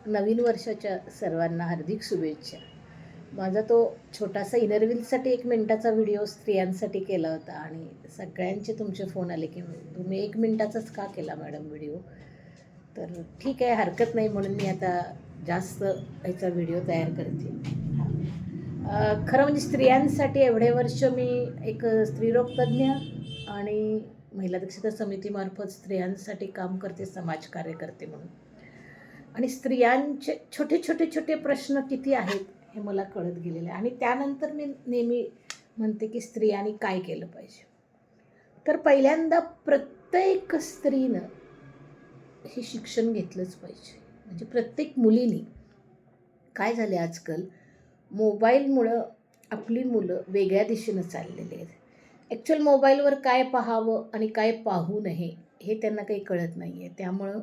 नवीन वर्षाच्या सर्वांना हार्दिक शुभेच्छा. माझा तो छोटासा इनर व्हीलसाठी 1 मिनिटाचा व्हिडिओ स्त्रियांसाठी केला होता आणि सगळ्यांचे तुमचे फोन आले की तुम्ही 1 मिनिटाचाच का केला मॅडम व्हिडिओ. तर ठीक आहे, हरकत नाही, म्हणून मी आता जास्त ह्याचा व्हिडिओ तयार करते. खरं म्हणजे स्त्रियांसाठी एवढे वर्ष मी एक स्त्रीरोगतज्ञ आणि महिला दक्षता समितीमार्फत स्त्रियांसाठी काम करते, समाजकार्य करते म्हणून. आणि स्त्रियांचे छोटे छोटे छोटे प्रश्न किती आहेत हे मला कळत गेलेलं आहे. आणि त्यानंतर मी नेहमी म्हणते की स्त्रियांनी काय केलं पाहिजे. तर पहिल्यांदा प्रत्येक स्त्रीनं हे शिक्षण घेतलंच पाहिजे. म्हणजे प्रत्येक मुलीने. काय झाले आजकाल मोबाईलमुळं आपली मुलं वेगळ्या दिशेनं चाललेली आहेत. ॲक्च्युअल मोबाईलवर काय पाहावं आणि काय पाहू नये हे त्यांना काही कळत नाही आहे. त्यामुळं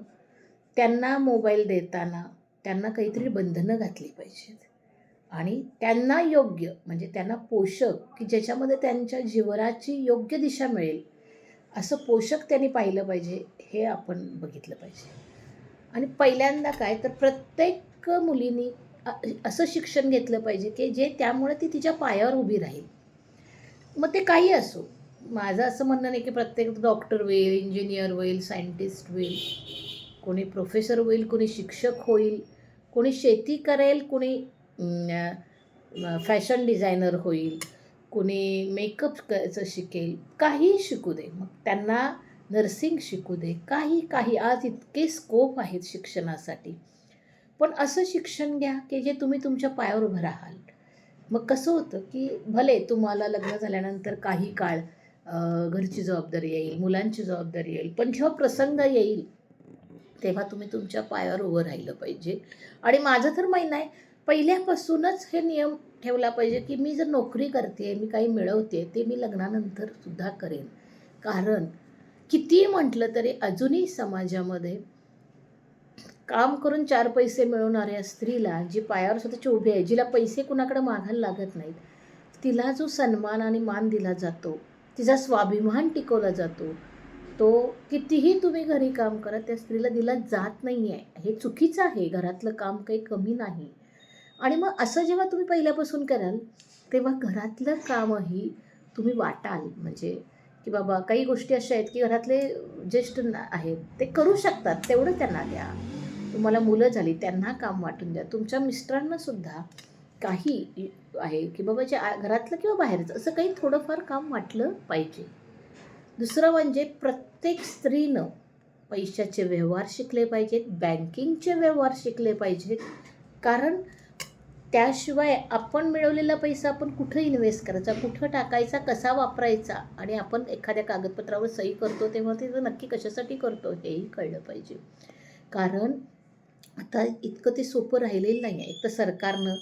त्यांना मोबाईल देताना त्यांना काहीतरी बंधनं घातली पाहिजेत आणि त्यांना योग्य म्हणजे त्यांना पोषक की ज्याच्यामध्ये त्यांच्या जीवनाची योग्य दिशा मिळेल असं पोषक त्यांनी पाहिलं पाहिजे, हे आपण बघितलं पाहिजे. आणि पहिल्यांदा काय तर प्रत्येक मुलीनी असं शिक्षण घेतलं पाहिजे की जे त्यामुळे ती तिच्या पायावर उभी राहील. मग ते काही असो. माझं असं म्हणणं नाही की प्रत्येक डॉक्टर होईल, इंजिनियर होईल, सायंटिस्ट होईल, कोणी प्रोफेसर होईल, कोणी शिक्षक होईल, कोणी शेती करेल, कोणी फॅशन डिझायनर होईल, कोणी मेकअपचं शिकेल, काहीही शिकू दे. मग त्यांना नर्सिंग शिकू दे, काही आज इतके स्कोप आहेत शिक्षणासाठी. पण असं शिक्षण घ्या की जे तुम्ही तुमच्या पायावर उभं राहाल. मग कसं होतं की भले तुम्हाला लग्न झाल्यानंतर काही काळ घरची जबाबदारी येईल, मुलांची जबाबदारी येईल, पण जेव्हा प्रसंग येईल तेव्हा तुम्ही तुमच्या पायावर उभं राहिलं पाहिजे. आणि माझं तर म्हणणं आहे पहिल्यापासूनच हे नियम ठेवला पाहिजे की मी जर नोकरी करते, मी काही मिळवते, ते मी लग्नानंतर सुद्धा करेन. कारण कितीही म्हटलं तरी अजूनही समाजामध्ये काम करून 4 पैसे मिळवणाऱ्या स्त्रीला, जी पायावर स्वतःची उभी आहे, जिला पैसे कुणाकडे मागायला लागत नाहीत, तिला जो सन्मान आणि मान दिला जातो, तिचा स्वाभिमान टिकवला जातो, तो कितीही तुम्ही घरी काम करा त्या स्त्रीला दिला जात नाही आहे. हे चुकीचं आहे. घरातलं काम काही कमी नाही. आणि मग असं जेव्हा तुम्ही पहिल्यापासून कराल तेव्हा घरातलं कामही तुम्ही वाटाल. म्हणजे की बाबा काही गोष्टी अशा आहेत की घरातले ज्येष्ठ आहेत ते करू शकतात, तेवढं त्यांना द्या. तुम्हाला मुलं झाली त्यांना काम वाटून द्या. तुमच्या मिस्टरांनासुद्धा काही आहे की बाबा जे घरातलं किंवा बाहेरचं असं काही थोडंफार काम वाटलं पाहिजे. दुसरं म्हणजे प्रत्येक स्त्रीनं पैशाचे व्यवहार शिकले पाहिजेत, बँकिंगचे व्यवहार शिकले पाहिजेत. कारण त्याशिवाय आपण मिळवलेला पैसा आपण कुठं इन्व्हेस्ट करायचा, कुठं टाकायचा, कसा वापरायचा आणि आपण एखाद्या कागदपत्रावर सही करतो तेव्हा ते नक्की कशासाठी करतो हेही कळलं पाहिजे. कारण आता इतकं ते सोपं राहिलेलं नाही आहे. एक तर सरकारनं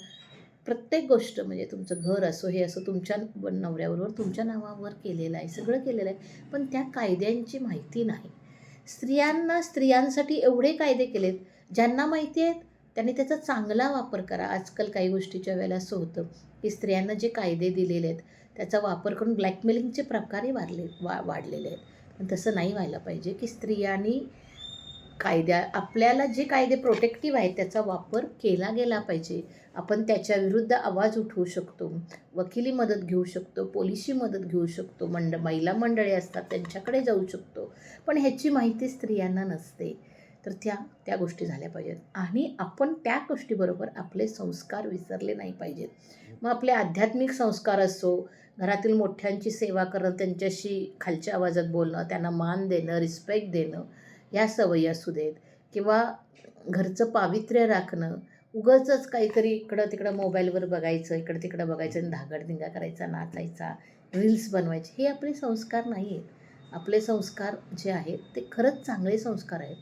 प्रत्येक गोष्ट म्हणजे तुमचं घर असो, हे असो, तुमच्या नवऱ्याबरोबर तुमच्या नावावर केलेलं आहे, सगळं केलेलं आहे. पण त्या कायद्यांची माहिती नाही. स्त्रियांसाठी एवढे कायदे केलेत, ज्यांना माहिती आहेत त्यांनी त्याचा चांगला वापर करा. आजकाल काही गोष्टीच्या वेळेला असं होतं की स्त्रियांना जे कायदे दिलेले आहेत त्याचा वापर करून ब्लॅकमेलिंगचे प्रकारही वाढलेले आहेत. पण तसं नाही व्हायला पाहिजे की स्त्रियांनी आपल्याला जे कायदे प्रोटेक्टिव्ह आहेत त्याचा वापर केला गेला पाहिजे. आपण त्याच्या विरुद्ध आवाज उठवू शकतो, वकिली मदत घेऊ शकतो, पोलिसी मदत घेऊ शकतो, महिला मंडळी असतात त्यांच्याकडे जाऊ शकतो. पण ह्याची माहिती स्त्रियांना नसते. तर त्या गोष्टी झाल्या पाहिजेत. आणि आपण त्या गोष्टीबरोबर आपले संस्कार विसरले नाही पाहिजेत. मग आपले आध्यात्मिक संस्कार असो, घरातील मोठ्यांची सेवा करणं, त्यांच्याशी खालच्या आवाजात बोलणं, त्यांना मान देणं, रिस्पेक्ट देणं, ह्या सवयी असू देत. किंवा घरचं पावित्र्य राखणं. उगाचच काहीतरी इकडं तिकडं मोबाईलवर बघायचं, इकडं तिकडं बघायचं आणि धागडधिंगा करायचा, नाचायचा, रील्स बनवायचे, हे आपले संस्कार नाही आहेत. आपले संस्कार जे आहेत ते खरंच चांगले संस्कार आहेत.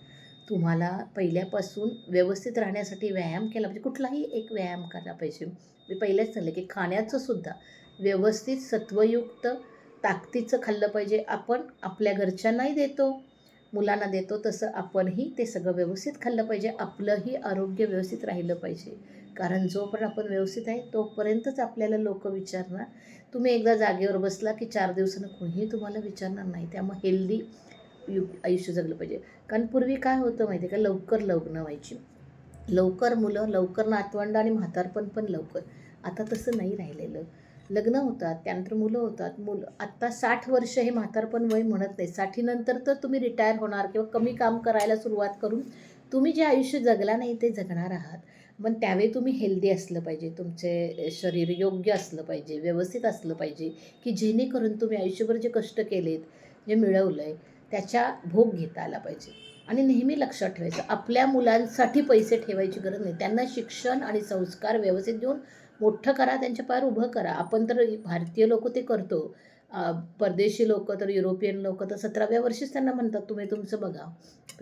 तुम्हाला पहिल्यापासून व्यवस्थित राहण्यासाठी व्यायाम केला पाहिजे. कुठलाही एक व्यायाम करायला पाहिजे. मी पहिलेच सांगितलं की खाण्याचंसुद्धा व्यवस्थित सत्वयुक्त ताकदीचं खाल्लं पाहिजे. आपण आपल्या घरच्यांनाही देतो, मुलांना देतो, तसं आपणही ते सगळं व्यवस्थित खाल्लं पाहिजे. आपलंही आरोग्य व्यवस्थित राहिलं पाहिजे. कारण जोपर्यंत आपण व्यवस्थित आहे तोपर्यंतच आपल्याला लोक विचारणार. तुम्ही एकदा जागेवर बसला की 4 दिवसानं कोणीही तुम्हाला विचारणार नाही. त्यामुळे हेल्दी आयुष्य जगलं पाहिजे. कारण पूर्वी काय होतं माहिती आहे का, लवकर लग्न व्हायची. लवकर मुलं, लवकर नातवंड आणि म्हातारपण पण लवकर. आता तसं नाही राहिलेलं. लग्न होतात, त्यानंतर मुलं होतात. आत्ता 60 वर्ष हे म्हातारपण वय म्हणत नाही. 60 नंतर तर तुम्ही रिटायर होणार किंवा कमी काम करायला सुरुवात करून तुम्ही जे आयुष्य जगला नाही ते जगणार आहात. मग त्यावेळी तुम्ही हेल्दी असलं पाहिजे, तुमचे शरीर योग्य असलं पाहिजे, व्यवस्थित असलं पाहिजे, की जेणेकरून तुम्ही आयुष्यभर जे कष्ट केलेत, जे मिळवलं आहे, त्याचा भोग घेता आला पाहिजे. आणि नेहमी लक्षात ठेवायचं, आपल्या मुलांसाठी पैसे ठेवायची गरज नाही. त्यांना शिक्षण आणि संस्कार व्यवस्थित देऊन मोठं करा, त्यांच्या पायावर उभं करा. आपण तर भारतीय लोक ते करतो. परदेशी लोक तर युरोपियन लोक तर 17व्या वर्षीच त्यांना म्हणतात तुम्ही तुमचं बघा.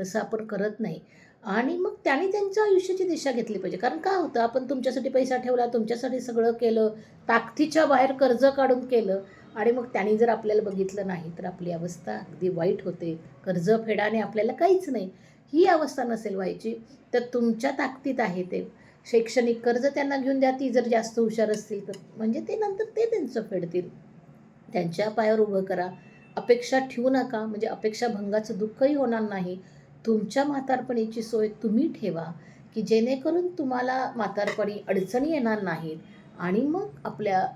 तसं आपण करत नाही. आणि मग त्यांनी त्यांच्या आयुष्याची दिशा घेतली पाहिजे. कारण काय होतं, आपण तुमच्यासाठी पैसा ठेवला, तुमच्यासाठी सगळं केलं, ताकदीच्या बाहेर कर्ज काढून केलं आणि मग त्यांनी जर आपल्याला बघितलं नाही तर आपली अवस्था अगदी वाईट होते. कर्ज फेडाने आपल्याला काहीच नाही. ही अवस्था नसेल व्हायची तर तुमच्या ताकदीत आहे ते. शैक्षणिक कर्ज त्यांना घेऊन द्या, ती जर जास्त हुशार असतील तर. म्हणजे ते नंतर ते त्यांचं फेडतील. त्यांच्या पायावर उभं करा. अपेक्षा ठेवू नका, म्हणजे अपेक्षाभंगाचं दुःखही होणार नाही. तुमच्या म्हातारपणीची सोय तुम्ही ठेवा, की जेणेकरून तुम्हाला म्हातारपणी अडचणी येणार नाहीत आणि मग आपल्या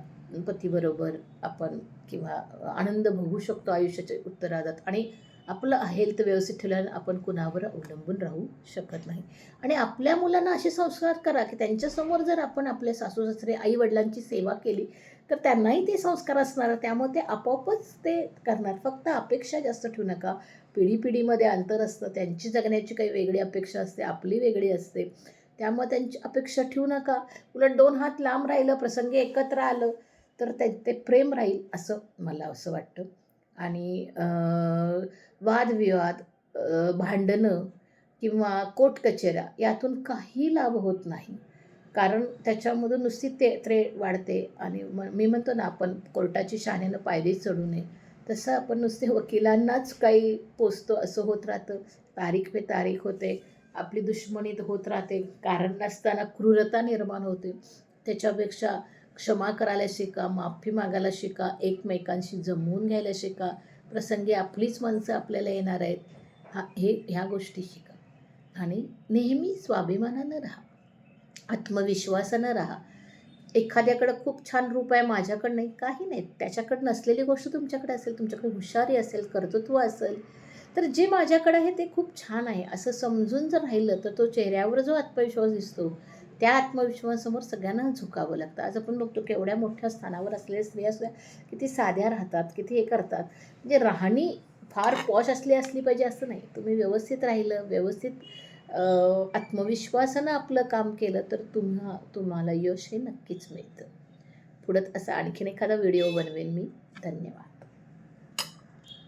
पतीबरोबर आपण किंवा आनंद भोगू शकतो आयुष्याच्या उत्तरार्धात. आणि आपलं हेल्थ व्यवस्थित ठेवल्यानं आपण कुणावर अवलंबून राहू शकत नाही. आणि आपल्या मुलांना असे संस्कार करा, की त्यांच्यासमोर जर आपण आपले सासू-सासरे, आई-वडिलांची सेवा केली, तर त्यांनाही ते संस्कार असणार. त्यामुळे ते आपोआपच ते करणार. फक्त अपेक्षा जास्त ठेवू नका. पिढीमध्ये अंतर असतं. त्यांची जगण्याची काही वेगळी अपेक्षा असते, आपली वेगळी असते. त्यामुळे त्यांची अपेक्षा ठेवू नका. उलट 2 हात लांब राहिलं, प्रसंगी एकत्र आलं, तर ते प्रेम राहील असं मला असं वाटतं. आणि वादविवाद, भांडणं किंवा कोर्ट कचेऱ्या यातून काही लाभ होत नाही. कारण त्याच्यामधून नुसती तेढ वाढते आणि मी म्हणतो ना, आपण कोर्टाची शाण्यानं पायरी चढू नये. तसं आपण नुसते वकिलांनाच काही पोचतो असं होत राहतं. तारीख पे तारीख होते. आपली दुश्मनी होत राहते. कारण नसताना क्रूरता निर्माण होते. त्याच्यापेक्षा क्षमा करायला शिका, माफी मागायला शिका, एकमेकांशी जमवून घ्यायला शिका. प्रसंगी आपलीच माणसं आपल्याला येणार आहेत. ह्या गोष्टी शिका. आणि नेहमी स्वाभिमानानं राहा. आत्मविश्वासानं राहा. एखाद्याकडं खूप छान रूप आहे, माझ्याकडं नाही, काही नाही. त्याच्याकडं नसलेली गोष्ट तुमच्याकडे असेल, तुमच्याकडे हुशारी असेल, कर्तृत्व असेल, तर जे माझ्याकडे आहे ते खूप छान आहे असं समजून जर राहिलं, तर तो चेहऱ्यावर जो आत्मविश्वास दिसतो, त्या आत्मविश्वासासमोर सगळ्यांना झुकावं लागतं. आज आपण बघतो केवढ्या मोठ्या स्थानावर असलेल्या स्त्रियासुद्धा किती साध्या राहतात, किती हे करतात. म्हणजे राहणी फार पॉश असली पाहिजे असं नाही. तुम्ही व्यवस्थित राहिलं, व्यवस्थित आत्मविश्वासानं आपलं काम केलं तर तुम्हाला यश हे नक्कीच मिळतं. पुढं असा आणखीन एखादा व्हिडिओ बनवेन मी. धन्यवाद.